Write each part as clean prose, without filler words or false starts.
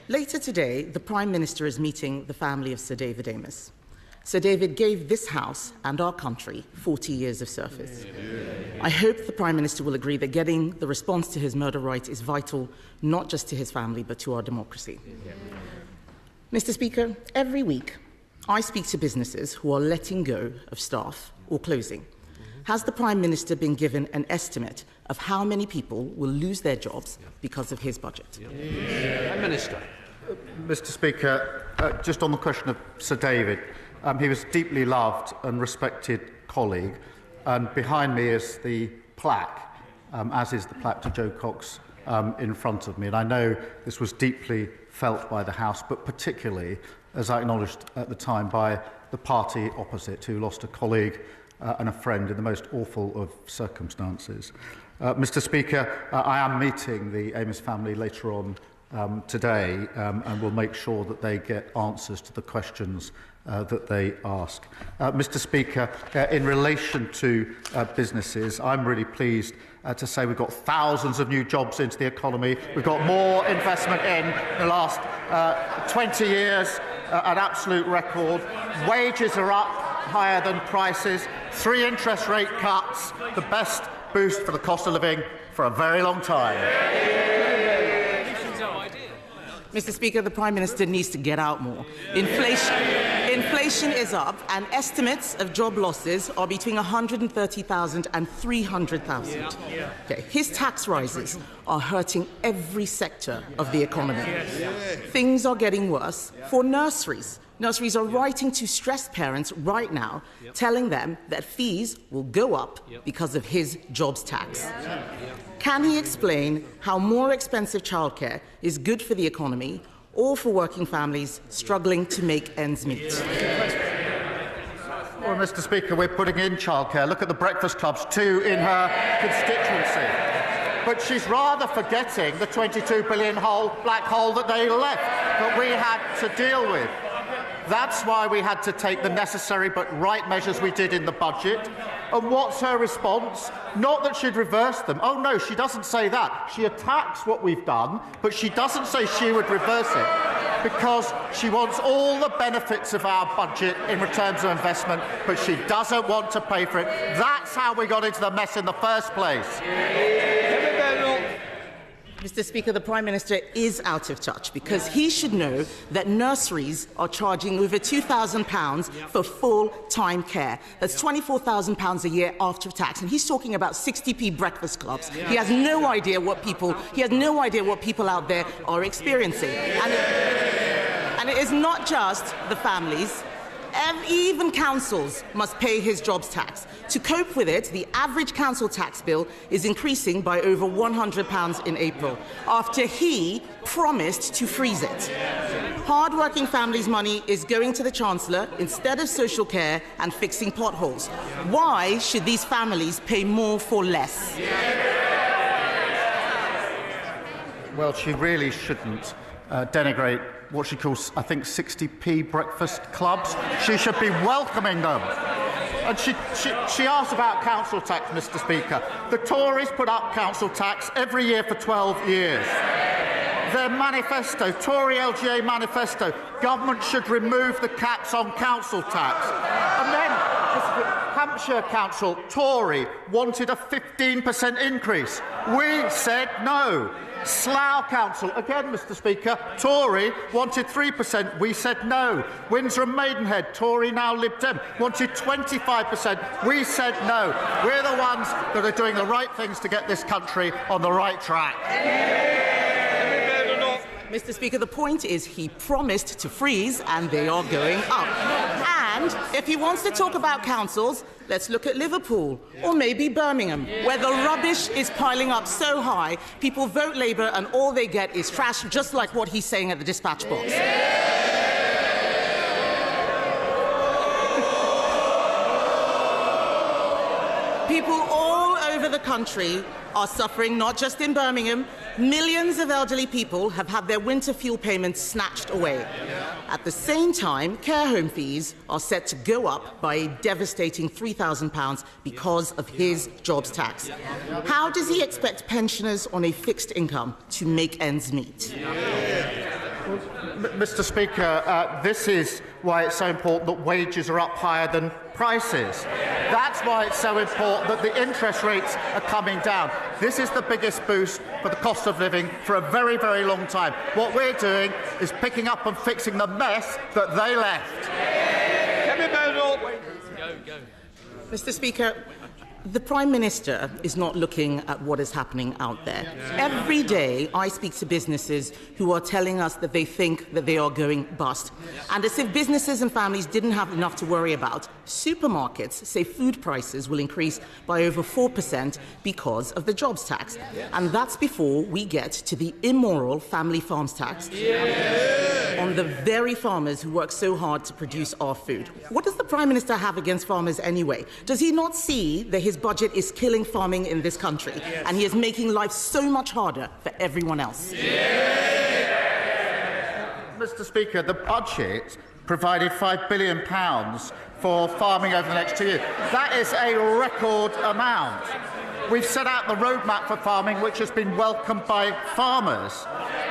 Later today, the Prime Minister is meeting the family of Sir David Amess. Sir David gave this House and our country 40 years of service. I hope the Prime Minister will agree that getting the response to his murder right is vital, not just to his family, but to our democracy. Mr. Speaker, every week I speak to businesses who are letting go of staff or closing. Has the Prime Minister been given an estimate of how many people will lose their jobs because of his budget? Prime Minister. Mr. Speaker, just on the question of Sir David, he was a deeply loved and respected colleague, and behind me is the plaque, as is the plaque to Joe Cox in front of me. And I know this was deeply felt by the House, but particularly, as I acknowledged at the time, by the party opposite, who lost a colleague and a friend in the most awful of circumstances. Mr. Speaker, I am meeting the Amess family later on today, and will make sure that they get answers to the questions that they ask. Mr. Speaker, in relation to businesses, I'm really pleased to say we've got thousands of new jobs into the economy. We've got more investment in the last 20 years, an absolute record. Wages are up higher than prices. 3 interest rate cuts, the best boost for the cost of living for a very long time. Mr. Speaker, the Prime Minister needs to get out more. Inflation is up, and estimates of job losses are between 130,000 and 300,000. Okay. His tax rises are hurting every sector of the economy. Things are getting worse for nurseries. Nurseries are writing to stressed parents right now, telling them that fees will go up because of his jobs tax. Can he explain how more expensive childcare is good for the economy or for working families struggling to make ends meet? Well, Mr. Speaker, we're putting in childcare. Look at the breakfast clubs, 2 in her constituency. But she's rather forgetting the $22 billion black hole that they left, that we had to deal with. That's why we had to take the necessary but right measures we did in the budget. And what's her response? Not that she'd reverse them. Oh, no, she doesn't say that. She attacks what we've done, but she doesn't say she would reverse it because she wants all the benefits of our budget in return to investment, but she doesn't want to pay for it. That's how we got into the mess in the first place. Mr. Speaker, the Prime Minister is out of touch because he should know that nurseries are charging over £2,000 for full-time care. That's £24,000 a year after tax, and he's talking about 60p breakfast clubs. He has no idea what people out there are experiencing, and it is not just the families. Even councils must pay his jobs tax. To cope with it, the average council tax bill is increasing by over £100 in April, after he promised to freeze it. Hard-working families' money is going to the Chancellor instead of social care and fixing potholes. Why should these families pay more for less? Well, she really shouldn't denigrate what she calls, I think, 60p breakfast clubs. She should be welcoming them. And she asked about council tax, Mr. Speaker. The Tories put up council tax every year for 12 years. Their manifesto, Tory LGA manifesto, government should remove the caps on council tax. And then Hampshire Council, Tory, wanted a 15% increase. We said no. Slough Council, again, Mr. Speaker, Tory, wanted 3%. We said no. Windsor and Maidenhead, Tory, now Lib Dem, wanted 25%. We said no. We're the ones that are doing the right things to get this country on the right track. Mr. Speaker, the point is he promised to freeze, and they are going up. And if he wants to talk about councils, let's look at Liverpool or maybe Birmingham, where the rubbish is piling up so high, people vote Labour and all they get is trash, just like what he's saying at the dispatch box. People all over the country are suffering, not just in Birmingham. Millions of elderly people have had their winter fuel payments snatched away. At the same time, care home fees are set to go up by a devastating £3,000 because of his jobs tax. How does he expect pensioners on a fixed income to make ends meet? Mr. Speaker, this is why it's so important that wages are up higher than prices. That's why it's so important that the interest rates are coming down. This is the biggest boost for the cost of living for a very, very long time. What we're doing is picking up and fixing the mess that they left. Kemi Badenoch. Go. Mr. Speaker, the Prime Minister is not looking at what is happening out there. Every day I speak to businesses who are telling us that they think that they are going bust. And as if businesses and families didn't have enough to worry about, supermarkets say food prices will increase by over 4% because of the jobs tax. And that's before we get to the immoral family farms tax on the very farmers who work so hard to produce our food. What does the Prime Minister have against farmers anyway? Does he not see that his budget is killing farming in this country and he is making life so much harder for everyone else? Mr. Speaker, the budget provided £5 billion for farming over the next 2 years. That is a record amount. We've set out the roadmap for farming, which has been welcomed by farmers.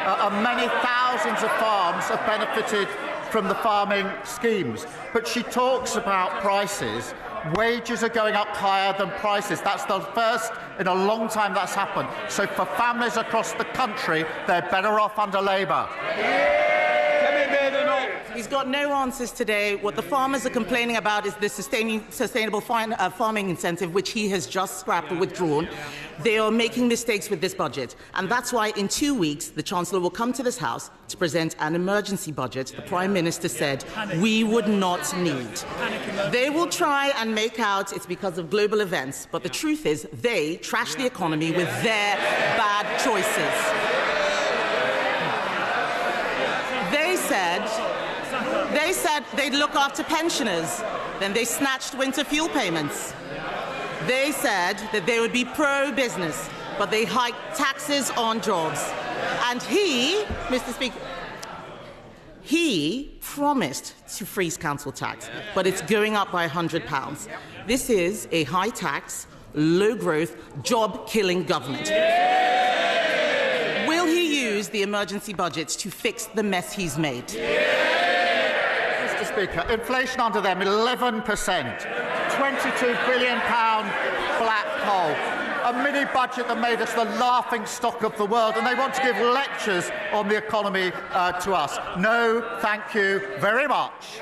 And many thousands of farms have benefited from the farming schemes. But she talks about prices. Wages are going up higher than prices. That's the first in a long time that's happened. So for families across the country, they're better off under Labour. He's got no answers today. What the farmers are complaining about is the sustainable farming incentive, which he has just scrapped or withdrawn. They are making mistakes with this budget. And that's why in 2 weeks, the Chancellor will come to this House to present an emergency budget the Prime Minister said we would not need. They will try and make out it's because of global events, but the truth is they trash the economy with their bad choices. They said they'd look after pensioners. Then they snatched winter fuel payments. They said that they would be pro-business, but they hiked taxes on jobs. And he, Mr. Speaker, he promised to freeze council tax, but it's going up by £100. This is a high-tax, low-growth, job-killing government. Will he use the emergency budget to fix the mess he's made? Mr. Speaker, inflation under them 11%, £22 billion black hole, a mini budget that made us the laughing stock of the world, and they want to give lectures on the economy to us. No, thank you very much.